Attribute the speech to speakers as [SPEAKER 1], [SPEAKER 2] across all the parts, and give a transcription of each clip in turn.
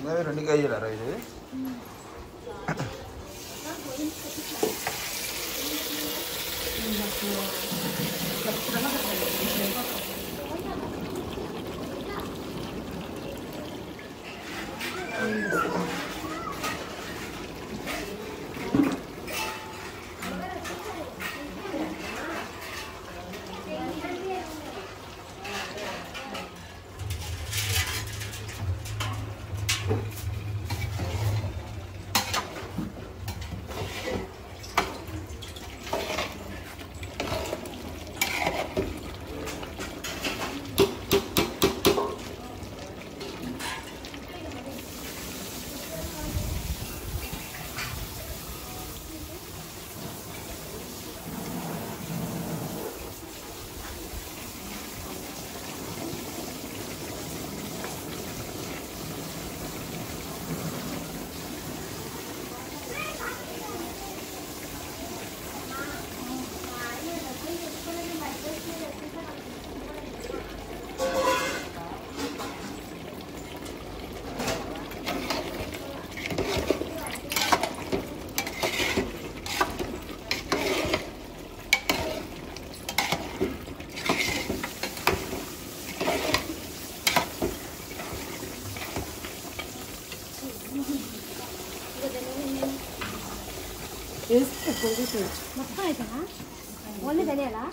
[SPEAKER 1] 2 కేజీలరా ఇది?
[SPEAKER 2] మొత్తం అయిపోయినా ఓన్లీ ధనియాలా?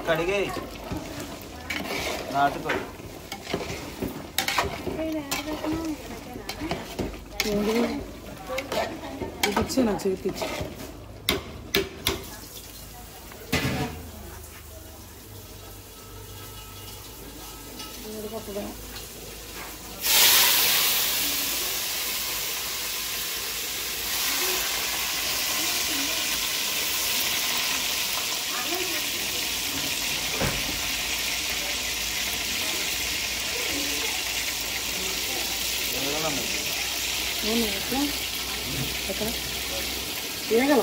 [SPEAKER 1] కడిగే నాటుకో
[SPEAKER 3] ఇచ్చి నా చేతికి ఇచ్చి ఎక్కడ ఏగల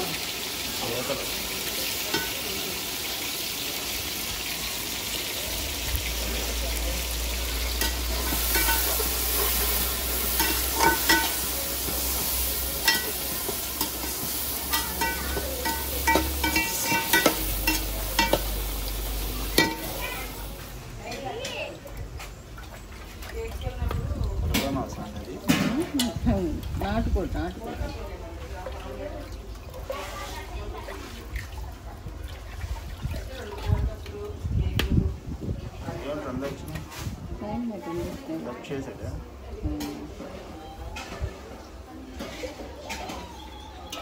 [SPEAKER 3] నాటుకోడు నాటుకోడు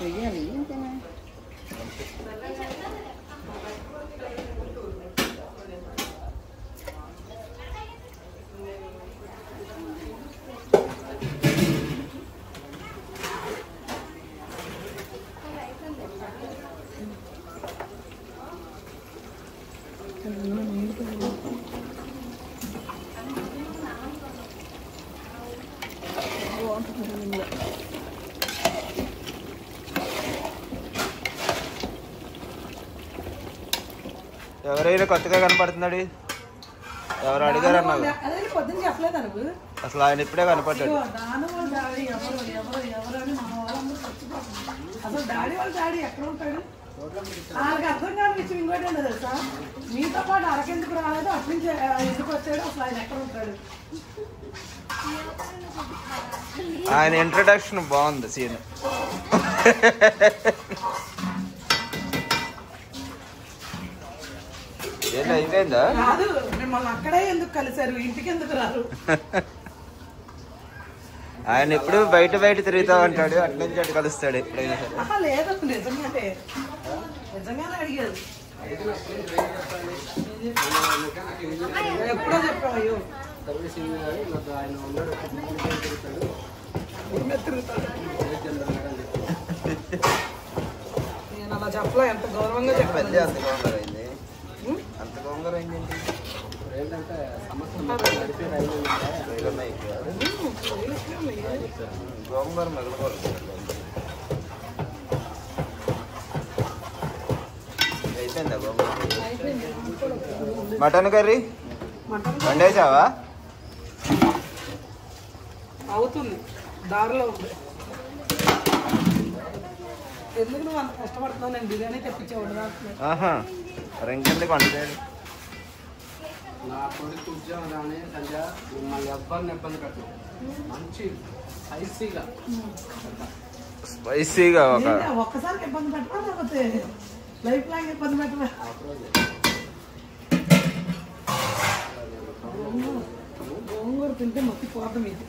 [SPEAKER 3] వెయ్యాలి అంతేనా?
[SPEAKER 1] ఎవరైనా కొత్తగా కనపడుతున్నాడు? ఎవరు అడిగారు అన్నావు?
[SPEAKER 3] పొద్దున్న చెప్పలేదు నువ్వు
[SPEAKER 1] అసలు ఆయన ఇప్పుడే కనపడ్డాడు.
[SPEAKER 3] అసలు డాడీ వాళ్ళ డాడీ ఎక్కడ ఉంటాడు? వాళ్ళకి అర్థం కాని విషయం ఇంకోటి ఏంటో తెలుసా, మీతో పాటు అరకెందుకు రాలేదు, అటు నుంచి ఎందుకు వచ్చాడు, అసలు ఆయన ఎక్కడ ఉంటాడు?
[SPEAKER 1] ఆయన ఇంట్రడక్షన్ బాగుంది సీన్. ఏంటి అయిపోయిందా?
[SPEAKER 3] కాదు, మిమ్మల్ని అక్కడే ఎందుకు కలిశారు, ఇంటికి ఎందుకు రారు?
[SPEAKER 1] ఆయన ఎప్పుడు బయట బయట తిరుగుతా ఉంటాడు, అటు నుంచి అటు కలుస్తాడు ఎప్పుడైనా సరే.
[SPEAKER 3] లేదు నిజంగానే నిజంగానే అడిగారు. ఎప్పుడో చెప్పావు. అయ్యో నేను అలా చెప్పలే, ఎంత గౌరవంగా చెప్పాలి.
[SPEAKER 1] అంత గోంగూర అయింది, అంత గోంగూర అయింది ఏంటంటే గోంగూర మిగలకూడదు. అయితే అయిపోయిందా బాబు? Mutton curry వండేసావా?
[SPEAKER 3] అవుతుంది, దారిలో ఉంది. ఎందుకు నువ్వు అంత కష్టపడుతున్నావు? నేను బిర్యానీ తెప్పించేవాడు.
[SPEAKER 1] ఆహా, మరి ఇంకెందుకు వండలేదు?
[SPEAKER 4] నా కొడుకు ఉద్యోగం రాని సంజయ్ మిమ్మల్ని ఎవ్వరిని ఇబ్బంది పెట్టు. మంచి
[SPEAKER 1] స్పైసీగా
[SPEAKER 3] ఒక్కసారి ఇబ్బంది పెట్టవా లేకపోతే లైఫ్ లాంగ్ ఇబ్బంది పెట్టవా? గోంగూర తింటే మొత్తం పోతాం. ఇది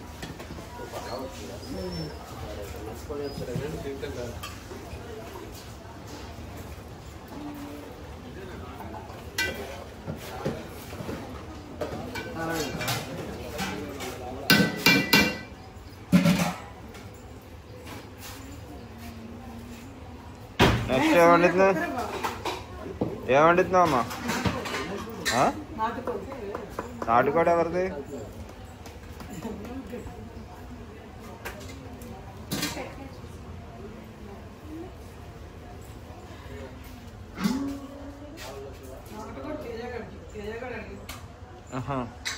[SPEAKER 1] నెక్స్ట్ ఏమంటున్నావు అమ్మా? నాటుకోడి ఎవరిది?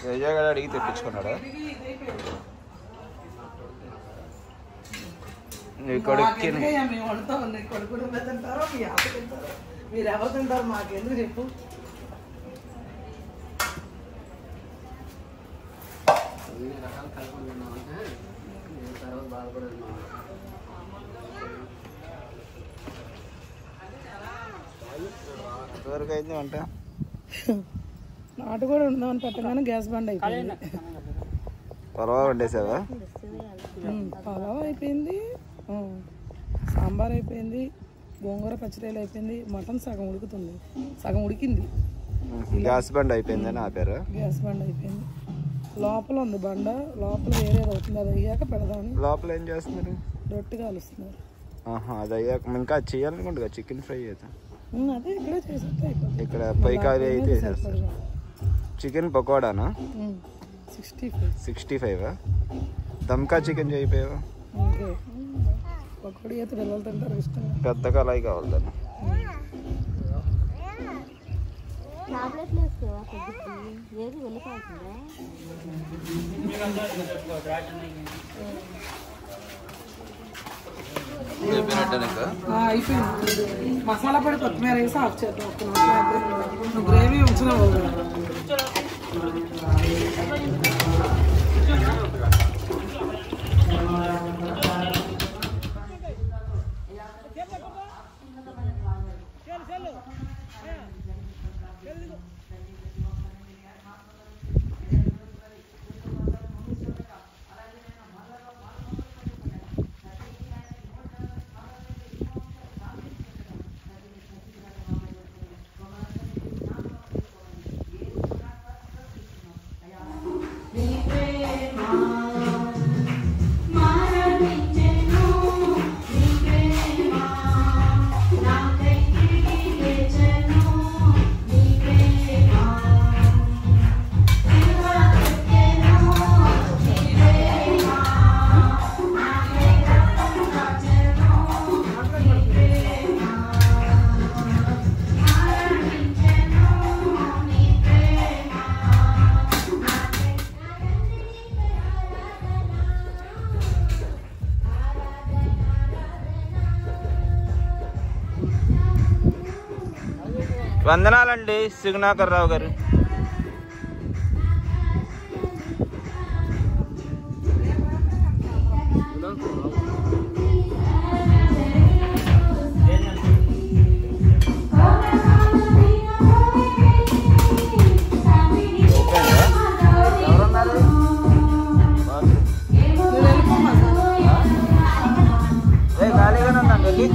[SPEAKER 1] తేజగాడు అడిగి తెప్పించుకున్నాడా? నీ కొడుక్కి
[SPEAKER 3] మీరు ఎవరు తింటారు? మాకెందుకు చెప్పు.
[SPEAKER 1] ఎంతవరకు అయింది వంట?
[SPEAKER 3] నాటు కూడా ఉందామని పెట్టగానే గ్యాస్ బండ్ అయిపోయింది.
[SPEAKER 1] పొలవ వండేసావా?
[SPEAKER 3] పలావ్ అయిపోయింది, సాంబార్ అయిపోయింది, గోంగూర పచ్చడిలు అయిపోయింది, మటన్ సగం ఉడుకుతుంది, సగం ఉడికింది.
[SPEAKER 1] గ్యాస్ బండ్ అయిపోయిందని ఆపారు.
[SPEAKER 3] గ్యాస్ బండ్ అయిపోయింది. లోపల ఉంది బండ, లోపల వేరేది అవుతుంది. అది అయ్యాక పెడదామని.
[SPEAKER 1] లోపల ఏం చేస్తున్నారు?
[SPEAKER 3] రొట్టె కాలుస్తున్నారు.
[SPEAKER 1] అది అయ్యాక ఇంకా చేయాలనుకుంటా చికెన్ ఫ్రై అయితే.
[SPEAKER 3] అదే ఇక్కడే చేసేస్తే అయిపోతుంది.
[SPEAKER 1] ఇక్కడ పొయ్యి ఖాళీ అయితే చేస్తారు. చికెన్ పకోడానా? 65. దమ్కా చికెన్ చేయిపోయావా?
[SPEAKER 3] పకోడీ అయితే పిల్లలు తింటారు ఇష్టంగా.
[SPEAKER 1] పెద్ద కళాయి కావాలి దాన్ని.
[SPEAKER 3] అయిపోయింది. మసాలా పొడి కొత్తిమీర వేసి ఆఫ్ చేద్దాం. గ్రేవీ ఉంచిన
[SPEAKER 1] వందనాలండి సుగుణాకర్ రావు గారు. ఖాళీగానే ఉందండి వెళ్ళి.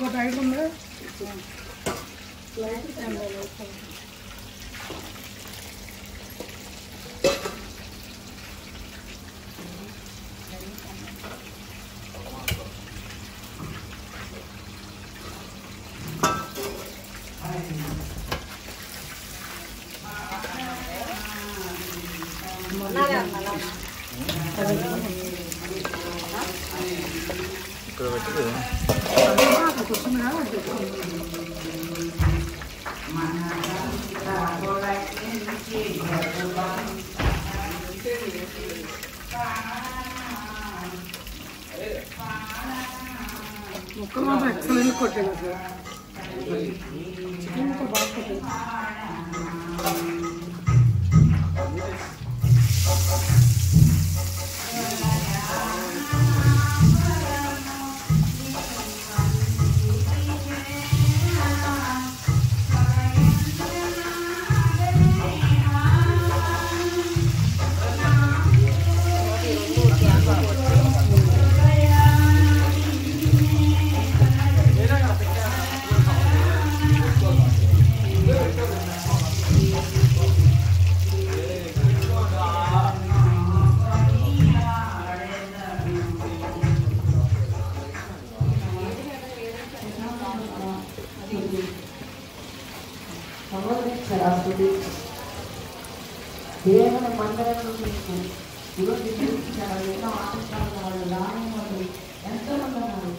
[SPEAKER 3] ఇంకోటి ఐదు ఉంది.
[SPEAKER 1] ఇక్కడ పెట్టి
[SPEAKER 3] ముక్కలు మాత్రం ఎక్సలెంట్ కొట్టాడు సార్. చికెన్ ముక్క బాగా కొట్టాడు.
[SPEAKER 5] దేవుని మందిరంలో మీకు ఈరోజు ఎన్నో ఆటంకాలు వాళ్ళు రాని వాళ్ళు ఎంతో మంది ఉన్నారు.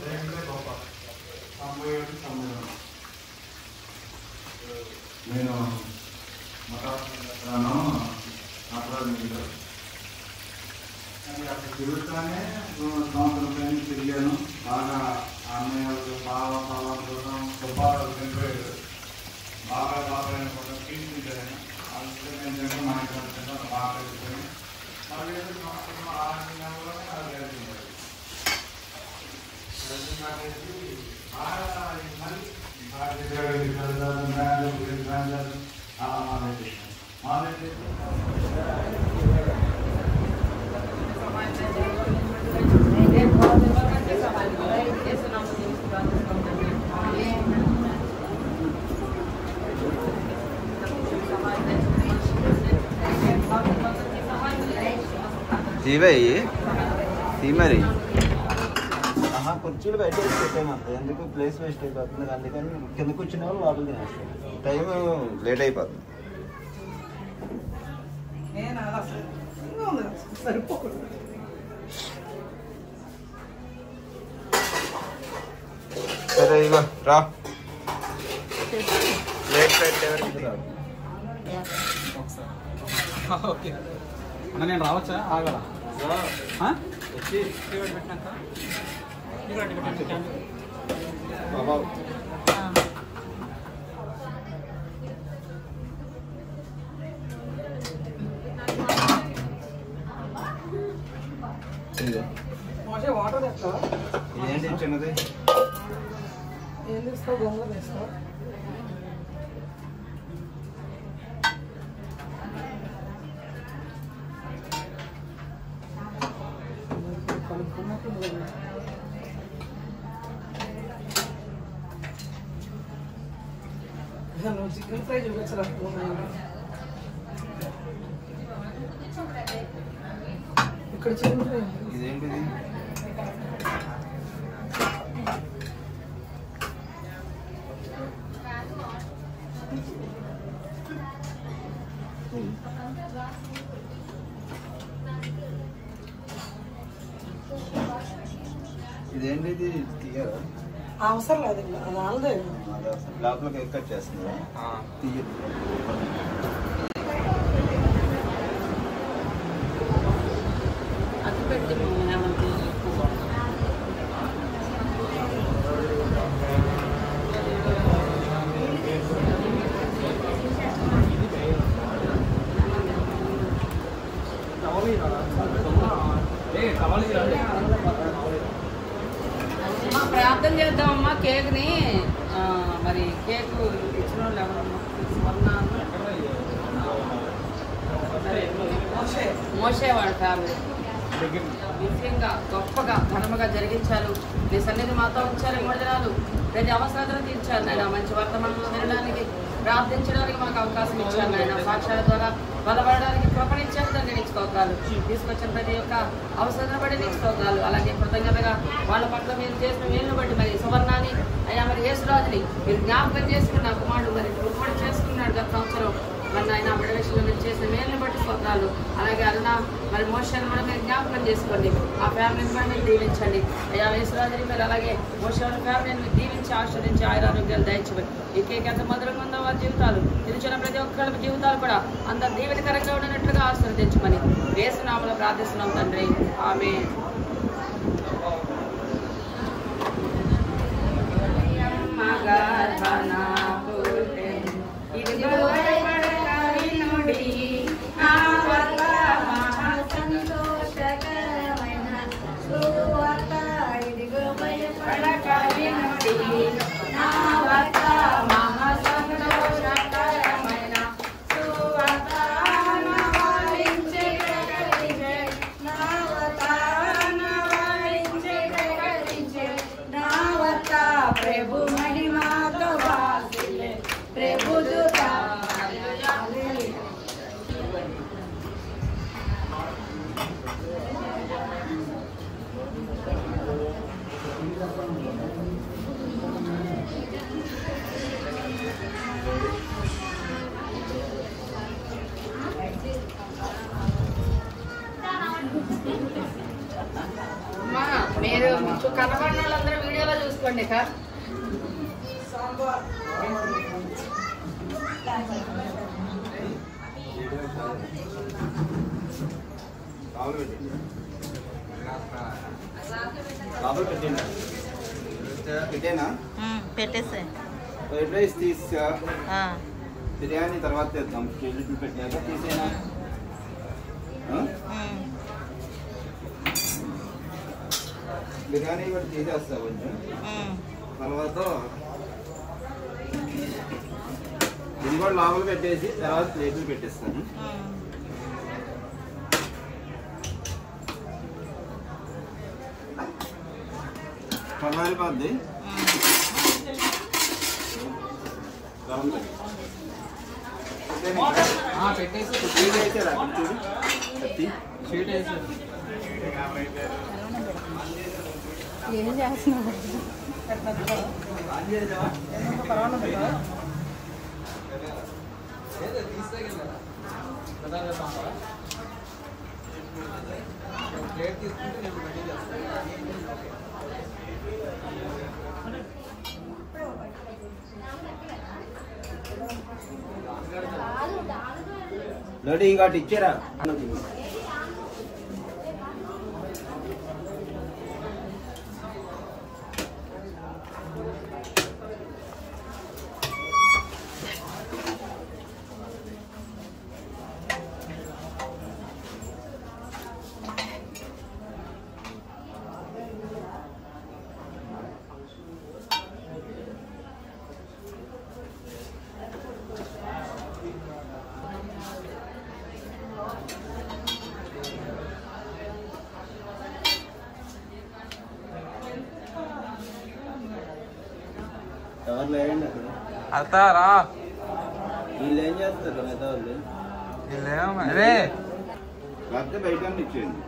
[SPEAKER 6] నేను మతాను అక్కడ తిరుగుతానే సంవత్సరం పైన తిరిగాను. బాగా అన్నయ్య బాగా సుబ్బారావు చనిపోయాడు. బాగా బాగా తీసుకుంటాను. నేను మా ఇంట్లో బాగా తెలుసుకొని
[SPEAKER 1] తీవయ్యి తీ మరి కుర్చీలు బయట వేసి పెట్టామంత ఎందుకు ప్లేస్ వేస్ట్ అయిపోతుంది. అందుకని కింద కూర్చునే వాళ్ళు లోపలికి తినేస్తారు. టైం లేట్ అయిపోతుంది.
[SPEAKER 3] సరిపోకూడదు.
[SPEAKER 1] సరే ఇగో రా ప్లేట్ పెట్టేవరకు రా.
[SPEAKER 7] ఓకే అన్న నేను రావచ్చా? ఆగల
[SPEAKER 3] వాటర్ తెస్తావా?
[SPEAKER 1] ఇదేంటి చిన్నది?
[SPEAKER 3] ఏం తెస్తావు? గొంగ తెస్తావా? నువ్వు చికెన్ ఫ్రై చూపించరా? ఇక్కడ చికెన్ ఫ్రై
[SPEAKER 1] ఇదేంటిది? ఇదేంటిది? తీయరా?
[SPEAKER 3] అవసరం లేదు. అది ఆల్దే
[SPEAKER 1] లోపలికి ఎక్కడ చేస్తుందా? తీయ
[SPEAKER 5] అది పెట్టి ప్రార్థన చేద్దామమ్మా. కేక్ని మరి కేక్ ఇచ్చిన వాళ్ళు ఎవరమ్మా? మోసే వాళ్ళ ఫ్యామిలీ విజయంగా గొప్పగా ఘనముగా జరిగించారు. నీ సన్నిధి మాతో ఉంచారు 3 దినాలు.
[SPEAKER 8] ప్రతి అవసరాలను తీర్చారు నాయన. మంచి వర్తమానం వినడానికి ప్రార్థించడానికి మాకు అవకాశం ఇచ్చారు నాయన. సాక్ష్యాల ద్వారా బలపడడానికి కృపణించారు తండ్రి. నీకు స్తోత్రాలు. తీసుకొచ్చిన ప్రతి ఒక్క అవసరం బట్టి నీకు స్తోత్రాలు. అలాగే కృతజ్ఞతగా వాళ్ళ పట్ల మీరు చేసిన మేలును బట్టి మరి సువర్ణాన్ని అయ్యా మరి యేసురాజుని మీరు జ్ఞాపకం చేసుకున్న కుమారుడు మరి రుక్మణి చేసుకున్నాడు గత సంవత్సరం. మరి ఆయన విడవేషంలో మీరు చేసిన మేలుని బట్టి స్తోత్రాలు. అలాగే అన్న మరి మోషాన్ని కూడా మీరు జ్ఞాపకం చేసుకోండి. ఆ ఫ్యామిలీని కూడా మీరు దీవించండి అయ్యా. యేసురాజుని మీరు అలాగే మోషాల ఫ్యామిలీని మీరు దీవించి ఆశ్రయించి ఆయురారోగ్యాలు దయచేయండి. ఈ కేక్ ఎంత మధురంగా ఉందో వారి జీవితాలు నిలిచిన ప్రతి ఒక్కరి జీవితాలు కూడా అంత దీవెనకరంగా ఉండినట్లుగా ఆశీర్వదించమని యేసు నామములో ప్రార్థిస్తున్నాం తండ్రి. ఆమేన్.
[SPEAKER 9] ప్రభు మహిమాతో వాసిలే ప్రభు దూత
[SPEAKER 8] మీరు కనబడిన వాళ్ళందరూ వీడియోలో చూసుకోండి కా.
[SPEAKER 1] పెట్టేనా
[SPEAKER 10] పెట్టేసే
[SPEAKER 1] ఫ్రైడ్ రైస్ తీసా బిర్యానీ తర్వాత తెద్దాం. కేజీ పెట్టాక తీసేనా బిర్యానీ కూడా తీసేస్తా కొంచెం. తర్వాత ఇది కూడా లోపల పెట్టేసి తర్వాత ప్లేట్లు పెట్టేస్తాను. పర్వాలిపోద్ది.
[SPEAKER 7] పెట్టేసి
[SPEAKER 1] చూడు
[SPEAKER 7] షీట్ వేసి
[SPEAKER 2] ఏం చేస్తున్నావు?
[SPEAKER 7] ప్లేట్ తీసుకుంటే నేను రెడీ చేస్తాను.
[SPEAKER 1] లడ్డు ఇంకోటి ఇచ్చారా? ఎవరు లేదండి అక్కడ.
[SPEAKER 7] అత్తారా
[SPEAKER 1] వీళ్ళు ఏం చేస్తారు మిగతా వాళ్ళు?
[SPEAKER 7] అదే
[SPEAKER 1] లేకపోతే బయట ఇచ్చేయండి.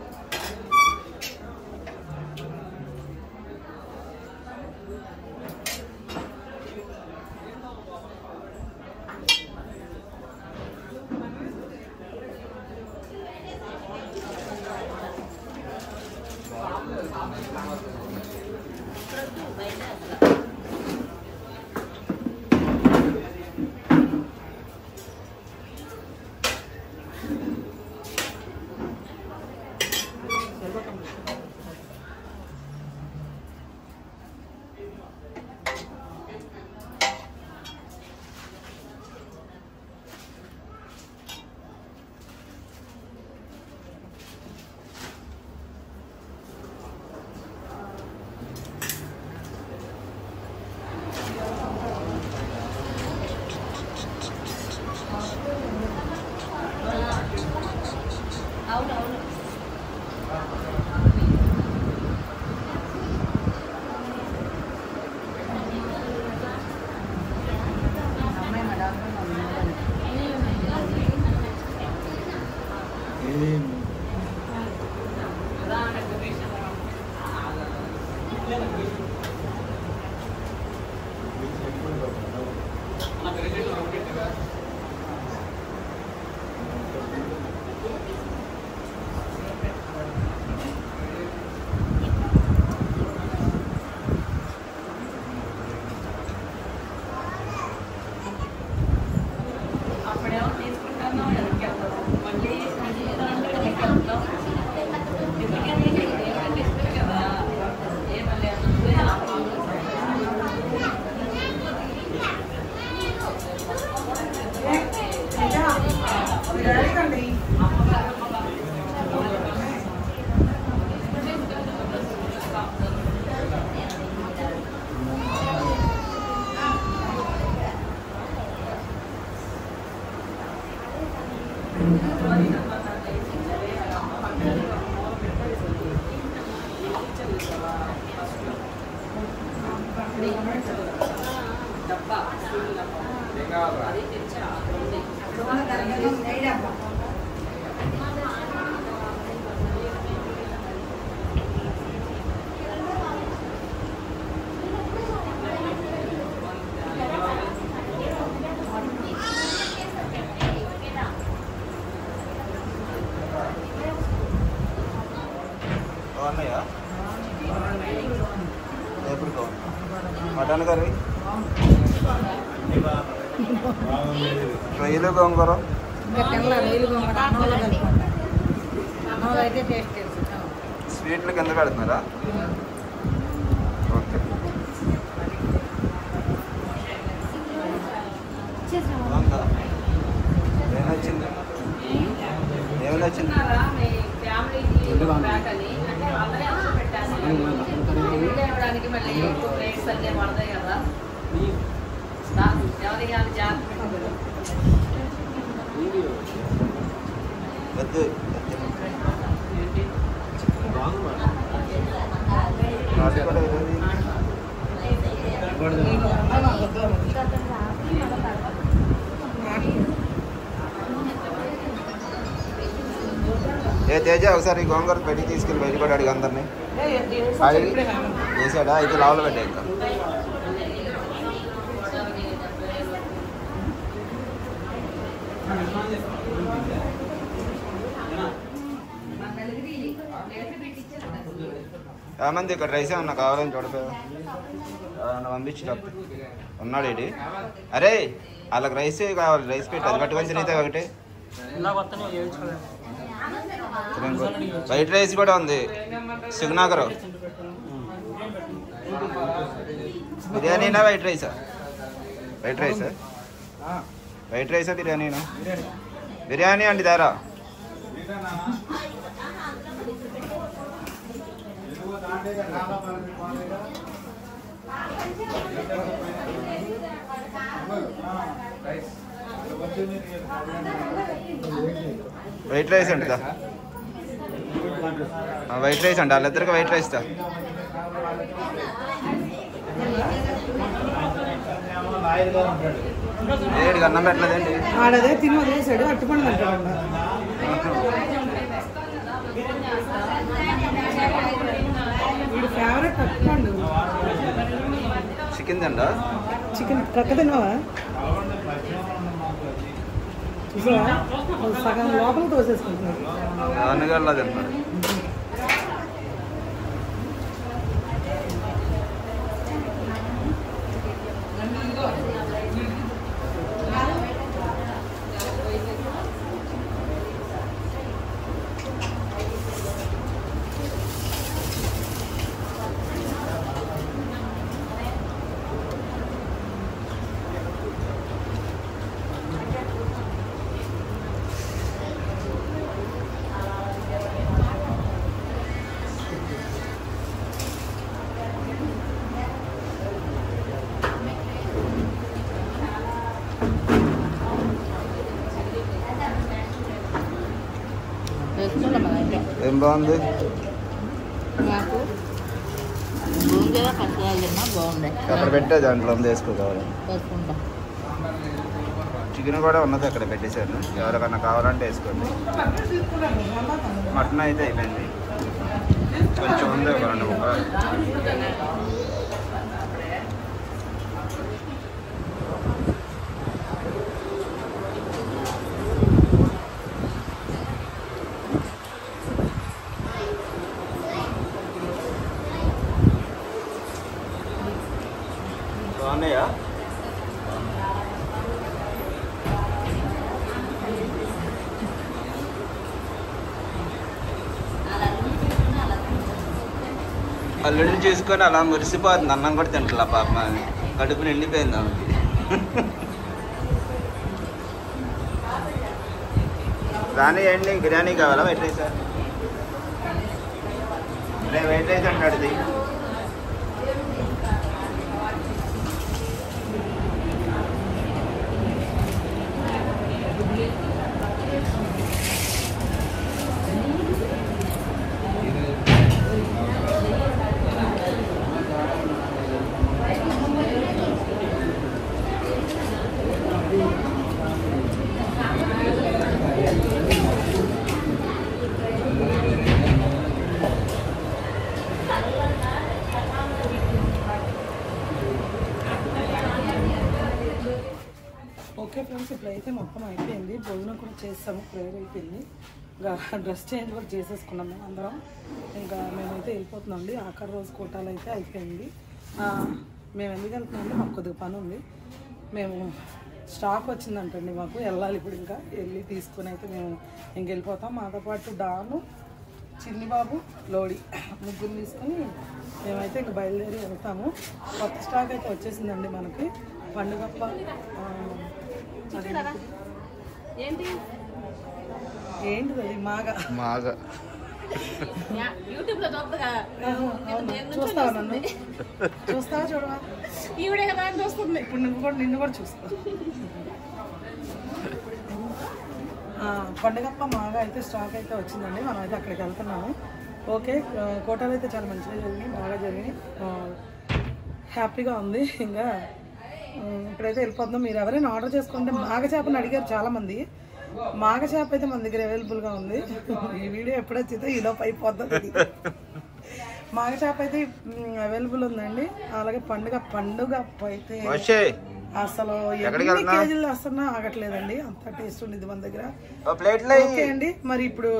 [SPEAKER 8] మళ్ళీ వెళ్తాం కదా ఏమలే డబ్బా అది తెచ్చా
[SPEAKER 1] బాగున్నాయా? ఎప్పుడు కావాలి? మటన్ కర్రీ, రొయ్యలు, గోంగూర. స్వీట్లు కింద పెడుతున్నారా? ఓకే. బాగుందా? ఏం నచ్చింది? ఏమి నచ్చింది?
[SPEAKER 8] ఇవ్వడానికి మళ్ళీ ప్లేట్స్ అన్నీ పడతాయి కదా ఎవరికి జాగ్రత్త
[SPEAKER 1] వద్దు. ఏ తేజ ఒకసారి గోంగూర పెట్టి తీసుకెళ్ళి బయట కూడా అడిగి అందరినీ అడిగి వేసాడా? అయితే లావులో పెట్టా ఇంకా ఏమంది ఇక్కడ రైస్ ఏమన్నా కావాలని చూడపోయా పంపించి ఉన్నాడు ఏంటి? అరే వాళ్ళకి రైస్ కావాలి, రైస్ పెట్టి అది పట్టుకొని తిరిగితే ఒకటి. వైట్ రైస్ కూడా ఉంది. సుగునాగర్ బిర్యానీనా వైట్ రైసా? వైట్ రైసా? వైట్ రైసా బిర్యానీనా? బిర్యానీ అండి దారా. వైట్ రైస్ అండి దా. వైట్ రైస్ అండి వాళ్ళిద్దరికి వైట్ రైస్ దా. ఏడు అన్నం పెట్టలేదండి.
[SPEAKER 3] ఆడదే తిని వదిలేసాడు, అట్టుపండు అంటాడు. వీడు ఫేవరెట్ అట్టుపండు.
[SPEAKER 1] చికెన్ తిండా?
[SPEAKER 3] చికెన్ ప్రక్క తిన్నావా? చూసావా సగం లోపల తోసేసుకుంటున్నాడు.
[SPEAKER 1] అన్నగల్లా తింటాడు. ఏం బాగుంది?
[SPEAKER 2] నాకు గోంగూర పచ్చడినా బాగుంది.
[SPEAKER 1] అక్కడ పెట్టే దాంట్లో వేసుకోవాలి. చికెన్ కూడా ఉన్నది అక్కడ పెట్టేశాను. ఎవరికన్నా కావాలంటే వేసుకోండి. మటన్ అయితే అయిపోయింది, కొంచెం ఉంది ఒక 2 ముక్కలు. బాగున్నాయా? అల్లుడిని చూసుకొని అలా మురిసిపోతుంది. అన్నం కూడా తింటా పాప, కడుపు నిండిపోయింది ఆమెకి. రానియండి. బిర్యానీ కావాలా వైట్ రైస్? వైట్ రైస్ అంటాడు.
[SPEAKER 3] ఓకే ఫ్రెండ్స్, ఇప్పుడైతే మొత్తం అయిపోయింది. భోజనం కూడా చేస్తాము, ప్రేయర్ అయిపోయింది. ఇంకా డ్రెస్ చేంజ్ కూడా చేసేసుకున్నాం మేము అందరం. ఇంకా మేమైతే వెళ్ళిపోతున్నాం అండి. ఆఖరి రోజు కోటాలు అయితే అయిపోయింది. మేము ఎందుకు వెళ్తున్నామంటే మాకు కొద్దిగా పని ఉంది. మేము స్టాక్ వచ్చిందంటండి మాకు, వెళ్ళాలి ఇప్పుడు. ఇంకా వెళ్ళి తీసుకుని అయితే మేము ఇంక వెళ్ళిపోతాం. మాతో పాటు డాను, చిన్నిబాబు, లోడి ముగ్గురు తీసుకొని మేమైతే ఇంక బయలుదేరి వెళ్తాము. కొత్త స్టాక్ అయితే వచ్చేసిందండి మనకి. పండుగప్ప ఏంటిది అది మాగా
[SPEAKER 2] యూట్యూబ్ లో
[SPEAKER 3] చూస్తావా? నన్ను చూస్తావా? చూడవా?
[SPEAKER 2] ఈవిడే కదా చూస్తుంది.
[SPEAKER 3] ఇప్పుడు నిన్ను కూడా చూస్తా. పండుగప్ప మాగా అయితే స్టాక్ అయితే వచ్చిందండి. మనం అయితే అక్కడికి వెళ్తున్నాము. ఓకే, కోటాలు అయితే చాలా మంచిగా జరిగినాయి, బాగా జరిగినాయి, హ్యాపీగా ఉంది. ఇంకా ఇప్పుడైతే వెళ్ళిపోతున్నాం. మీరు ఎవరైనా ఆర్డర్ చేసుకుంటే మాగ చేపని అడిగారు చాలామంది. మాగ చేప అయితే మన దగ్గర అవైలబుల్గా ఉంది. ఈ వీడియో ఎప్పుడొచ్చిందో ఈలోపు అయిపోతుంది. మాగ చేప అయితే అవైలబుల్ ఉందండి. అలాగే పండుగ అయితే అసలు ఎన్ని కేజీలు వస్తున్నా ఆగట్లేదండి, అంత టేస్ట్ ఉండేది మన దగ్గర. ఓకే అండి, మరి ఇప్పుడు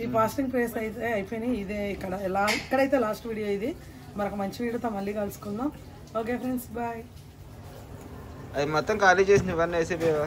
[SPEAKER 3] ఈ ఫాస్టింగ్ ప్రేస్ అయితే అయిపోయినాయి. ఇదే ఇక్కడైతే లాస్ట్ వీడియో ఇది. మరొక మంచి వీడియోతో మళ్ళీ కలుసుకుందాం. Okay friends, bye.
[SPEAKER 1] అది మొత్తం ఖాళీ చేసిన ఇవన్నీ వేసేపోయావా?